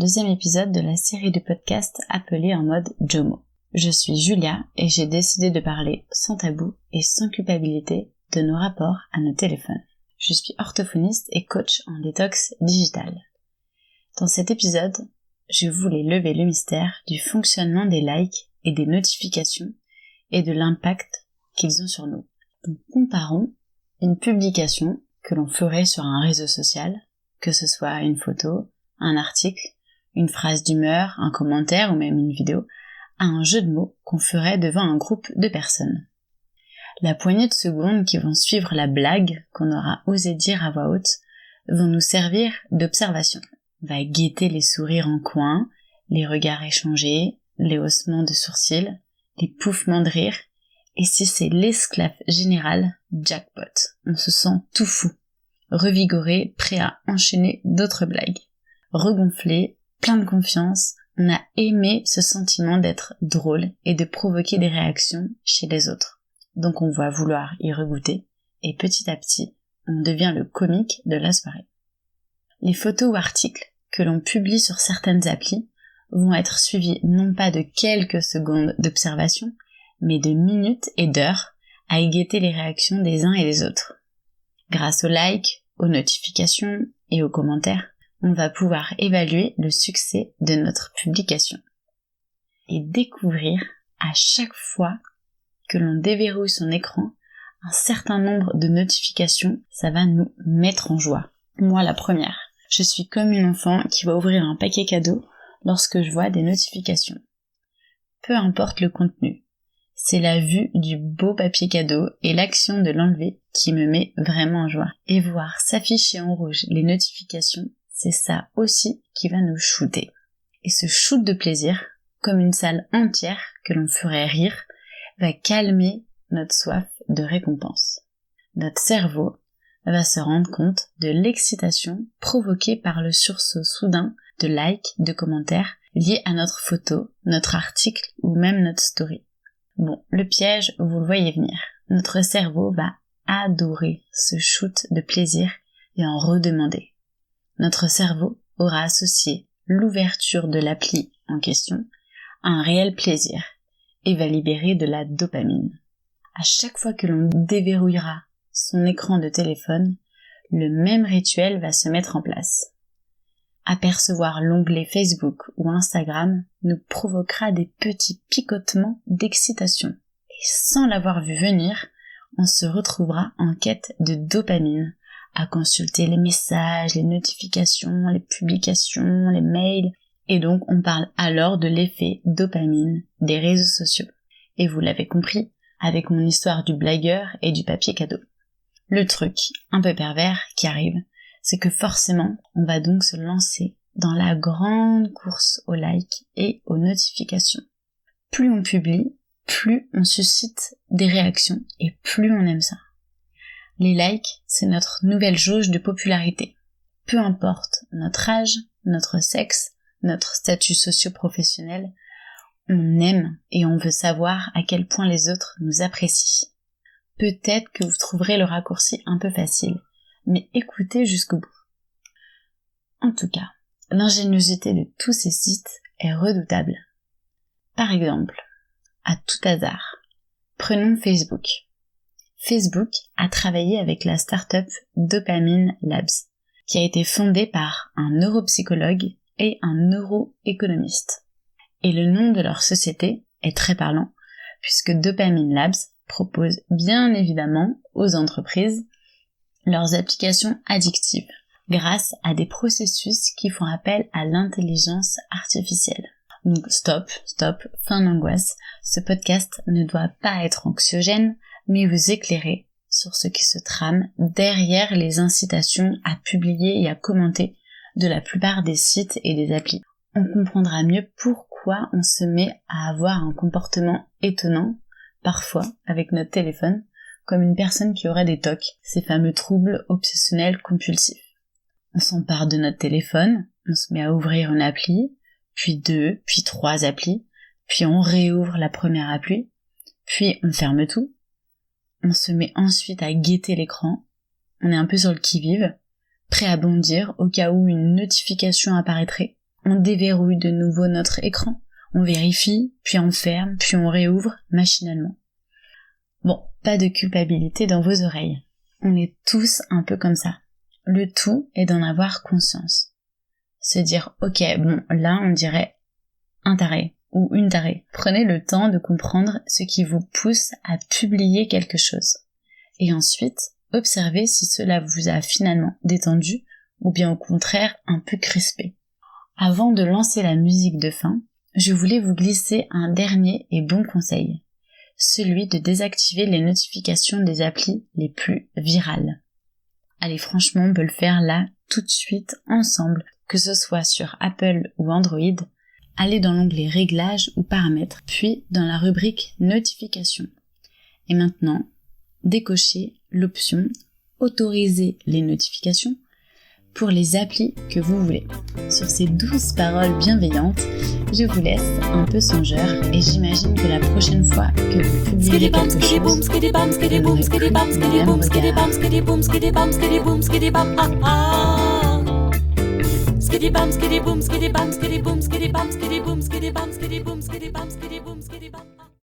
deuxième épisode de la série de podcasts appelée en mode JOMO. Je suis Julia et j'ai décidé de parler sans tabou et sans culpabilité de nos rapports à nos téléphones. Je suis orthophoniste et coach en détox digital. Dans cet épisode, je voulais lever le mystère du fonctionnement des likes et des notifications et de l'impact qu'ils ont sur nous. Donc, comparons une publication que l'on ferait sur un réseau social, que ce soit une photo, un article, une phrase d'humeur, un commentaire ou même une vidéo, à un jeu de mots qu'on ferait devant un groupe de personnes. La poignée de secondes qui vont suivre la blague qu'on aura osé dire à voix haute vont nous servir d'observation. On va guetter les sourires en coin, les regards échangés, les haussements de sourcils, les pouffements de rire, et si c'est l'esclave général, jackpot. On se sent tout fou, revigoré, prêt à enchaîner d'autres blagues. Regonflé, plein de confiance, on a aimé ce sentiment d'être drôle et de provoquer des réactions chez les autres. Donc on va vouloir y regoûter, et petit à petit, on devient le comique de la soirée. Les photos ou articles que l'on publie sur certaines applis vont être suivis non pas de quelques secondes d'observation, mais de minutes et d'heures à y guetter les réactions des uns et des autres. Grâce aux likes, aux notifications et aux commentaires, on va pouvoir évaluer le succès de notre publication et découvrir à chaque fois que l'on déverrouille son écran un certain nombre de notifications, ça va nous mettre en joie. Moi la première, je suis comme une enfant qui va ouvrir un paquet cadeau lorsque je vois des notifications. Peu importe le contenu, c'est la vue du beau papier cadeau et l'action de l'enlever qui me met vraiment en joie. Et voir s'afficher en rouge les notifications, c'est ça aussi qui va nous shooter. Et ce shoot de plaisir, comme une salle entière que l'on ferait rire, va calmer notre soif de récompense. Notre cerveau va se rendre compte de l'excitation provoquée par le sursaut soudain de likes, de commentaires liés à notre photo, notre article ou même notre story. Bon, le piège, vous le voyez venir. Notre cerveau va adorer ce shoot de plaisir et en redemander. Notre cerveau aura associé l'ouverture de l'appli en question à un réel plaisir et va libérer de la dopamine. À chaque fois que l'on déverrouillera son écran de téléphone, le même rituel va se mettre en place. Apercevoir l'onglet Facebook ou Instagram nous provoquera des petits picotements d'excitation. Et sans l'avoir vu venir, on se retrouvera en quête de dopamine, à consulter les messages, les notifications, les publications, les mails, et donc on parle alors de l'effet dopamine des réseaux sociaux. Et vous l'avez compris, avec mon histoire du blagueur et du papier cadeau. Le truc un peu pervers qui arrive, c'est que forcément, on va donc se lancer dans la grande course aux likes et aux notifications. Plus on publie, plus on suscite des réactions et plus on aime ça. Les likes, c'est notre nouvelle jauge de popularité. Peu importe notre âge, notre sexe, notre statut socio-professionnel, on aime et on veut savoir à quel point les autres nous apprécient. Peut-être que vous trouverez le raccourci un peu facile, mais écoutez jusqu'au bout. En tout cas, l'ingéniosité de tous ces sites est redoutable. Par exemple, à tout hasard, prenons Facebook. Facebook a travaillé avec la start-up Dopamine Labs, qui a été fondée par un neuropsychologue et un neuroéconomiste. Et le nom de leur société est très parlant, puisque Dopamine Labs propose bien évidemment aux entreprises leurs applications addictives, grâce à des processus qui font appel à l'intelligence artificielle. Donc stop, fin d'angoisse, ce podcast ne doit pas être anxiogène, mais vous éclairer sur ce qui se trame derrière les incitations à publier et à commenter de la plupart des sites et des applis. On comprendra mieux pourquoi on se met à avoir un comportement étonnant, parfois avec notre téléphone, comme une personne qui aurait des TOC, ces fameux troubles obsessionnels compulsifs. On s'empare de notre téléphone, on se met à ouvrir une appli, puis 2, puis 3 applis, puis on réouvre la première appli, puis on ferme tout. On se met ensuite à guetter l'écran, on est un peu sur le qui-vive, prêt à bondir au cas où une notification apparaîtrait. On déverrouille de nouveau notre écran, on vérifie, puis on ferme, puis on réouvre machinalement. Bon, pas de culpabilité dans vos oreilles. On est tous un peu comme ça. Le tout est d'en avoir conscience. Se dire, ok, bon, là on dirait un taré ou une tarée. Prenez le temps de comprendre ce qui vous pousse à publier quelque chose. Et ensuite, observez si cela vous a finalement détendu ou bien au contraire un peu crispé. Avant de lancer la musique de fin, je voulais vous glisser un dernier et bon conseil. Celui de désactiver les notifications des applis les plus virales. Allez, franchement, on peut le faire là, tout de suite, ensemble, que ce soit sur Apple ou Android. Allez dans l'onglet Réglages ou Paramètres, puis dans la rubrique Notifications. Et maintenant, décochez l'option Autoriser les notifications pour les applis que vous voulez. Sur ces douces paroles bienveillantes, je vous laisse un peu songeur et j'imagine que la prochaine fois que vous publierez quelque chose, vous n'aurez plus le même regard.